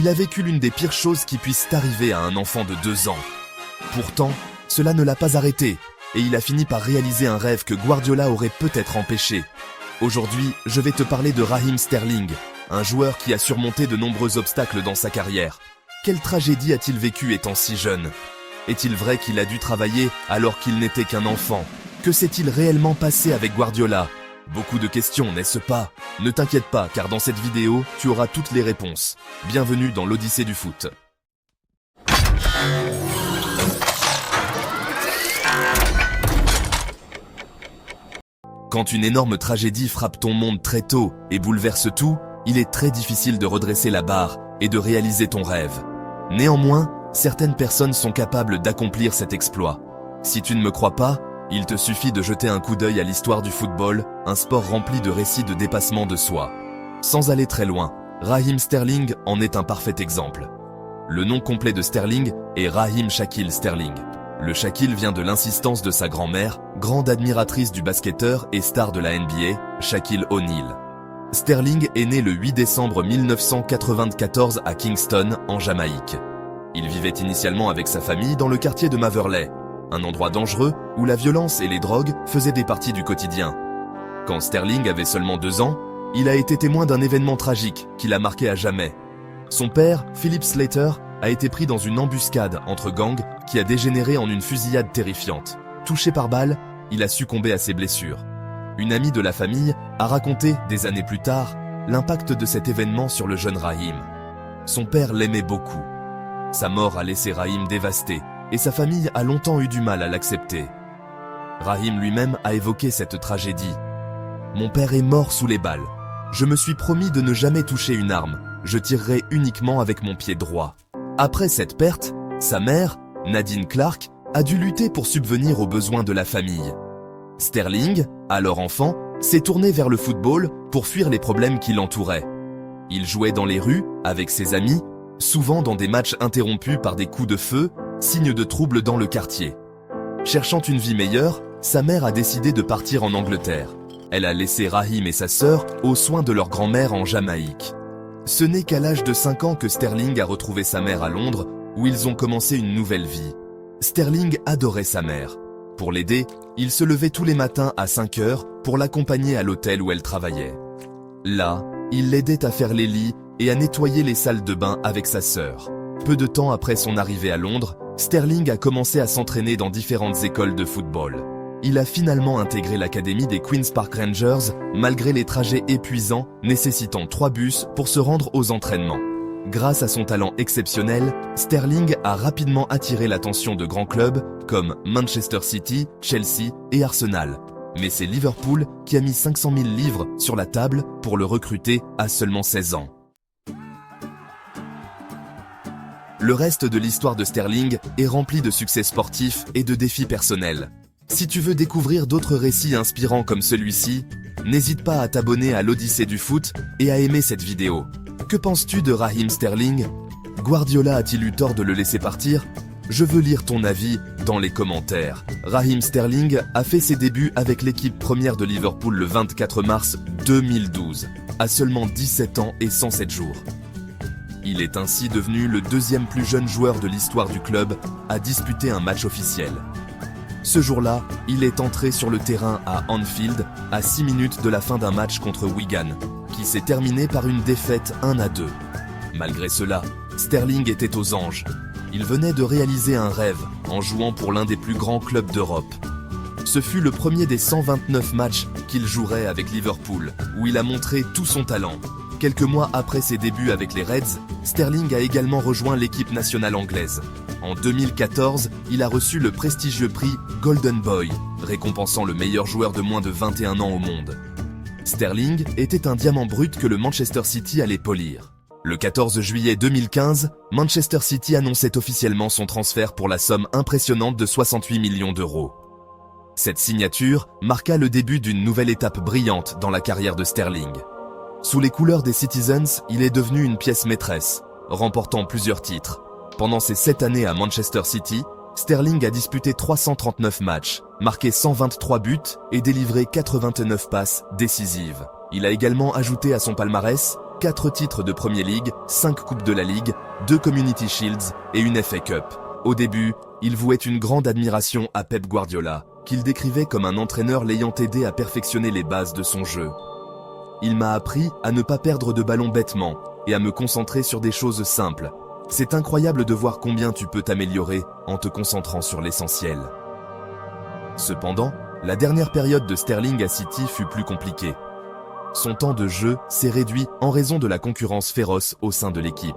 Il a vécu l'une des pires choses qui puissent arriver à un enfant de 2 ans. Pourtant, cela ne l'a pas arrêté, et il a fini par réaliser un rêve que Guardiola aurait peut-être empêché. Aujourd'hui, je vais te parler de Raheem Sterling, un joueur qui a surmonté de nombreux obstacles dans sa carrière. Quelle tragédie a-t-il vécu étant si jeune? Est-il vrai qu'il a dû travailler alors qu'il n'était qu'un enfant? Que s'est-il réellement passé avec Guardiola? Beaucoup de questions, n'est-ce pas? Ne t'inquiète pas, car dans cette vidéo, tu auras toutes les réponses. Bienvenue dans l'Odyssée du foot. Quand une énorme tragédie frappe ton monde très tôt et bouleverse tout, il est très difficile de redresser la barre et de réaliser ton rêve. Néanmoins, certaines personnes sont capables d'accomplir cet exploit. Si tu ne me crois pas, il te suffit de jeter un coup d'œil à l'histoire du football, un sport rempli de récits de dépassement de soi. Sans aller très loin, Raheem Sterling en est un parfait exemple. Le nom complet de Sterling est Raheem Shaquille Sterling. Le Shaquille vient de l'insistance de sa grand-mère, grande admiratrice du basketteur et star de la NBA, Shaquille O'Neal. Sterling est né le 8 décembre 1994 à Kingston, en Jamaïque. Il vivait initialement avec sa famille dans le quartier de Maverley, un endroit dangereux où la violence et les drogues faisaient des parties du quotidien. Quand Sterling avait seulement 2 ans, il a été témoin d'un événement tragique qui l'a marqué à jamais. Son père, Philip Slater, a été pris dans une embuscade entre gangs qui a dégénéré en une fusillade terrifiante. Touché par balle, il a succombé à ses blessures. Une amie de la famille a raconté, des années plus tard, l'impact de cet événement sur le jeune Raheem. Son père l'aimait beaucoup. Sa mort a laissé Raheem dévasté, et sa famille a longtemps eu du mal à l'accepter. Raheem lui-même a évoqué cette tragédie. « Mon père est mort sous les balles. Je me suis promis de ne jamais toucher une arme. Je tirerai uniquement avec mon pied droit. » Après cette perte, sa mère, Nadine Clark, a dû lutter pour subvenir aux besoins de la famille. Sterling, alors enfant, s'est tourné vers le football pour fuir les problèmes qui l'entouraient. Il jouait dans les rues, avec ses amis, souvent dans des matchs interrompus par des coups de feu, signe de troubles dans le quartier. Cherchant une vie meilleure, sa mère a décidé de partir en Angleterre. Elle a laissé Raheem et sa sœur aux soins de leur grand-mère en Jamaïque. Ce n'est qu'à l'âge de 5 ans que Sterling a retrouvé sa mère à Londres, où ils ont commencé une nouvelle vie. Sterling adorait sa mère. Pour l'aider, il se levait tous les matins à 5 heures pour l'accompagner à l'hôtel où elle travaillait. Là, il l'aidait à faire les lits et à nettoyer les salles de bain avec sa sœur. Peu de temps après son arrivée à Londres, Sterling a commencé à s'entraîner dans différentes écoles de football. Il a finalement intégré l'académie des Queen's Park Rangers, malgré les trajets épuisants nécessitant 3 bus pour se rendre aux entraînements. Grâce à son talent exceptionnel, Sterling a rapidement attiré l'attention de grands clubs comme Manchester City, Chelsea et Arsenal. Mais c'est Liverpool qui a mis 500 000 livres sur la table pour le recruter à seulement 16 ans. Le reste de l'histoire de Sterling est rempli de succès sportifs et de défis personnels. Si tu veux découvrir d'autres récits inspirants comme celui-ci, n'hésite pas à t'abonner à l'Odyssée du foot et à aimer cette vidéo. Que penses-tu de Raheem Sterling? Guardiola a-t-il eu tort de le laisser partir? Je veux lire ton avis dans les commentaires. Raheem Sterling a fait ses débuts avec l'équipe première de Liverpool le 24 mars 2012, à seulement 17 ans et 107 jours. Il est ainsi devenu le 2e plus jeune joueur de l'histoire du club à disputer un match officiel. Ce jour-là, il est entré sur le terrain à Anfield à 6 minutes de la fin d'un match contre Wigan, qui s'est terminé par une défaite 1-2. Malgré cela, Sterling était aux anges. Il venait de réaliser un rêve en jouant pour l'un des plus grands clubs d'Europe. Ce fut le premier des 129 matchs qu'il jouerait avec Liverpool, où il a montré tout son talent. Quelques mois après ses débuts avec les Reds, Sterling a également rejoint l'équipe nationale anglaise. En 2014, il a reçu le prestigieux prix Golden Boy, récompensant le meilleur joueur de moins de 21 ans au monde. Sterling était un diamant brut que le Manchester City allait polir. Le 14 juillet 2015, Manchester City annonçait officiellement son transfert pour la somme impressionnante de 68 millions d'euros. Cette signature marqua le début d'une nouvelle étape brillante dans la carrière de Sterling. Sous les couleurs des Citizens, il est devenu une pièce maîtresse, remportant plusieurs titres. Pendant ses 7 années à Manchester City, Sterling a disputé 339 matchs, marqué 123 buts et délivré 89 passes décisives. Il a également ajouté à son palmarès 4 titres de Premier League, 5 Coupes de la Ligue, 2 Community Shields et une FA Cup. Au début, il vouait une grande admiration à Pep Guardiola, qu'il décrivait comme un entraîneur l'ayant aidé à perfectionner les bases de son jeu. Il m'a appris à ne pas perdre de ballon bêtement et à me concentrer sur des choses simples. C'est incroyable de voir combien tu peux t'améliorer en te concentrant sur l'essentiel. Cependant, la dernière période de Sterling à City fut plus compliquée. Son temps de jeu s'est réduit en raison de la concurrence féroce au sein de l'équipe.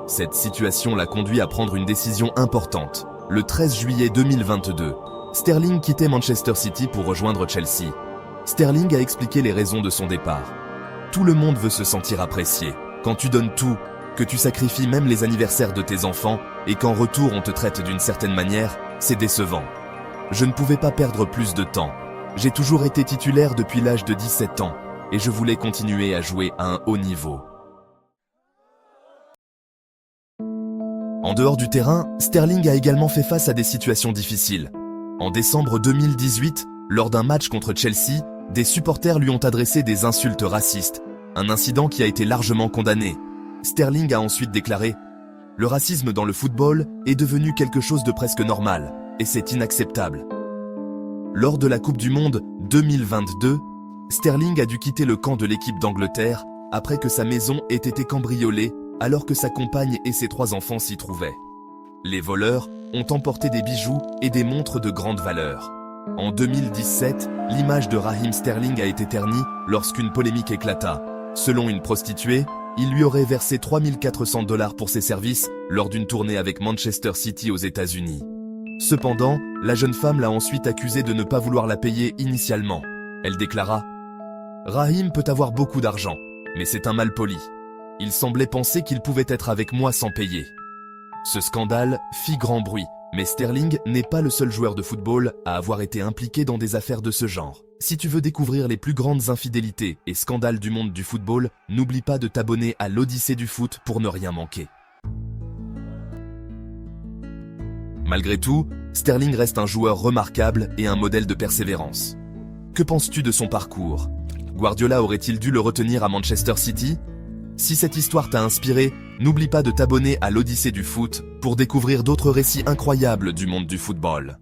Cette situation l'a conduit à prendre une décision importante. Le 13 juillet 2022, Sterling quittait Manchester City pour rejoindre Chelsea. Sterling a expliqué les raisons de son départ. Tout le monde veut se sentir apprécié. Quand tu donnes tout, que tu sacrifies même les anniversaires de tes enfants, et qu'en retour on te traite d'une certaine manière, c'est décevant. Je ne pouvais pas perdre plus de temps. J'ai toujours été titulaire depuis l'âge de 17 ans, et je voulais continuer à jouer à un haut niveau. En dehors du terrain, Sterling a également fait face à des situations difficiles. En décembre 2018, lors d'un match contre Chelsea, des supporters lui ont adressé des insultes racistes, un incident qui a été largement condamné. Sterling a ensuite déclaré « Le racisme dans le football est devenu quelque chose de presque normal, et c'est inacceptable. » Lors de la Coupe du Monde 2022, Sterling a dû quitter le camp de l'équipe d'Angleterre après que sa maison ait été cambriolée alors que sa compagne et ses 3 enfants s'y trouvaient. Les voleurs ont emporté des bijoux et des montres de grande valeur. En 2017, l'image de Raheem Sterling a été ternie lorsqu'une polémique éclata. Selon une prostituée, il lui aurait versé 3 400 $ pour ses services lors d'une tournée avec Manchester City aux États-Unis. Cependant, la jeune femme l'a ensuite accusé de ne pas vouloir la payer initialement. Elle déclara « Raheem peut avoir beaucoup d'argent, mais c'est un malpoli. Il semblait penser qu'il pouvait être avec moi sans payer. » Ce scandale fit grand bruit, mais Sterling n'est pas le seul joueur de football à avoir été impliqué dans des affaires de ce genre. Si tu veux découvrir les plus grandes infidélités et scandales du monde du football, n'oublie pas de t'abonner à l'Odyssée du foot pour ne rien manquer. Malgré tout, Sterling reste un joueur remarquable et un modèle de persévérance. Que penses-tu de son parcours? Guardiola aurait-il dû le retenir à Manchester City? Si cette histoire t'a inspiré, n'oublie pas de t'abonner à l'Odyssée du foot pour découvrir d'autres récits incroyables du monde du football.